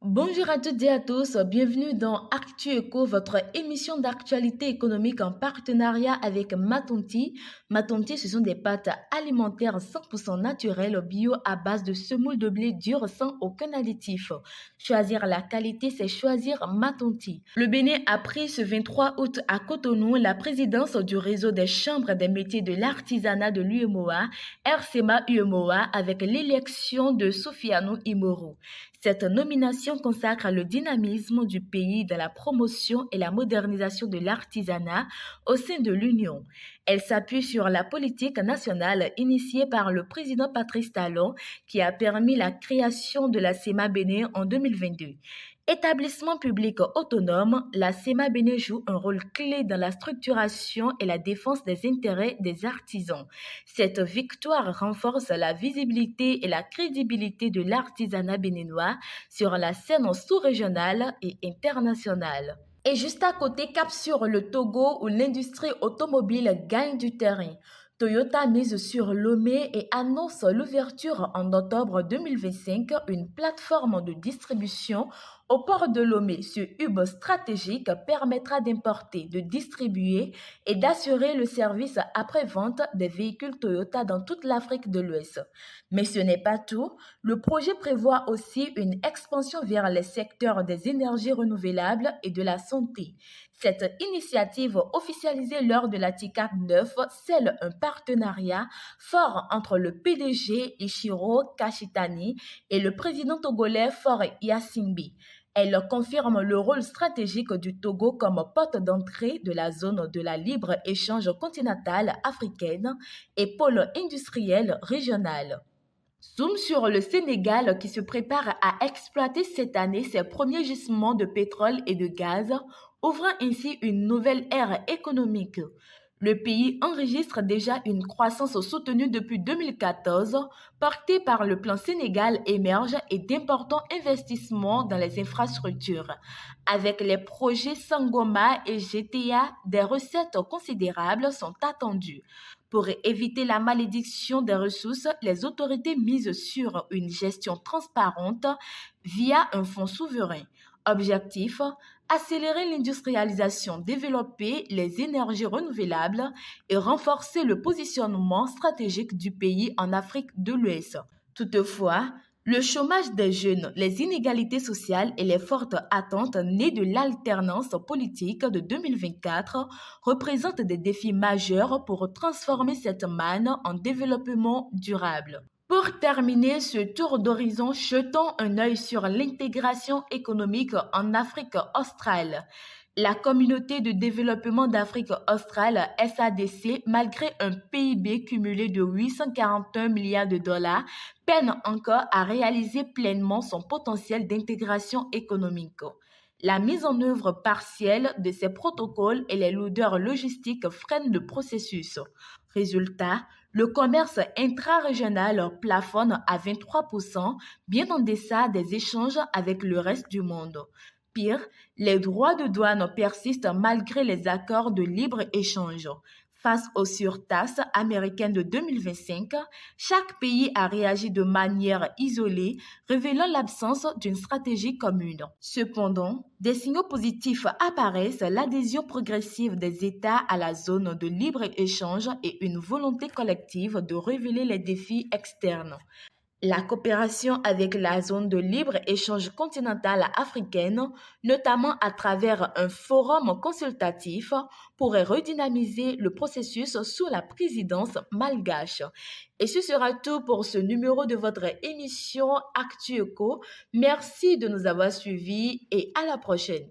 Bonjour à toutes et à tous, bienvenue dans Actu Eco, votre émission d'actualité économique en partenariat avec Matonti. Matonti, ce sont des pâtes alimentaires 100% naturelles bio à base de semoule de blé dur sans aucun additif. Choisir la qualité, c'est choisir Matonti. Le Bénin a pris ce 23 août à Cotonou la présidence du réseau des chambres des métiers de l'artisanat de l'UEMOA, RCMA UEMOA, avec l'élection de Sofianou Imoro. Cette nomination consacre le dynamisme du pays dans la promotion et la modernisation de l'artisanat au sein de l'Union. Elle s'appuie sur la politique nationale initiée par le président Patrice Talon qui a permis la création de la CEMA Bénin en 2022. Établissement public autonome, la CEMA Bénin joue un rôle clé dans la structuration et la défense des intérêts des artisans. Cette victoire renforce la visibilité et la crédibilité de l'artisanat béninois sur la scène sous-régionale et internationale. Et juste à côté, cap sur le Togo où l'industrie automobile gagne du terrain. Toyota mise sur Lomé et annonce l'ouverture en octobre 2025 une plateforme de distribution au port de Lomé. Ce hub stratégique permettra d'importer, de distribuer et d'assurer le service après-vente des véhicules Toyota dans toute l'Afrique de l'Ouest. Mais ce n'est pas tout. Le projet prévoit aussi une expansion vers les secteurs des énergies renouvelables et de la santé. Cette initiative officialisée lors de la TICAP 9 scelle un partenariat fort entre le PDG Ichiro Kashitani et le président togolais Faure Gnassingbé. Elle confirme le rôle stratégique du Togo comme porte d'entrée de la zone de la libre-échange continentale africaine et pôle industriel régional. Zoom sur le Sénégal qui se prépare à exploiter cette année ses premiers gisements de pétrole et de gaz, ouvrant ainsi une nouvelle ère économique. Le pays enregistre déjà une croissance soutenue depuis 2014, portée par le plan Sénégal émerge et d'importants investissements dans les infrastructures. Avec les projets Sangoma et GTA, des recettes considérables sont attendues. Pour éviter la malédiction des ressources, les autorités misent sur une gestion transparente via un fonds souverain. Objectif, accélérer l'industrialisation, développer les énergies renouvelables et renforcer le positionnement stratégique du pays en Afrique de l'Ouest. Toutefois, le chômage des jeunes, les inégalités sociales et les fortes attentes nées de l'alternance politique de 2024 représentent des défis majeurs pour transformer cette manne en développement durable. Pour terminer ce tour d'horizon, jetons un œil sur l'intégration économique en Afrique australe. La communauté de développement d'Afrique australe, SADC, malgré un PIB cumulé de 841 milliards de dollars, peine encore à réaliser pleinement son potentiel d'intégration économique. La mise en œuvre partielle de ces protocoles et les lourdeurs logistiques freinent le processus. Résultat, le commerce intra-régional plafonne à 23%, bien en deçà des échanges avec le reste du monde. Pire, les droits de douane persistent malgré les accords de libre-échange. Face aux surtaxes américaines de 2025, chaque pays a réagi de manière isolée, révélant l'absence d'une stratégie commune. Cependant, des signaux positifs apparaissent, l'adhésion progressive des États à la zone de libre-échange et une volonté collective de révéler les défis externes. La coopération avec la zone de libre-échange continentale africaine, notamment à travers un forum consultatif, pourrait redynamiser le processus sous la présidence malgache. Et ce sera tout pour ce numéro de votre émission Actu Eco. Merci de nous avoir suivis et à la prochaine.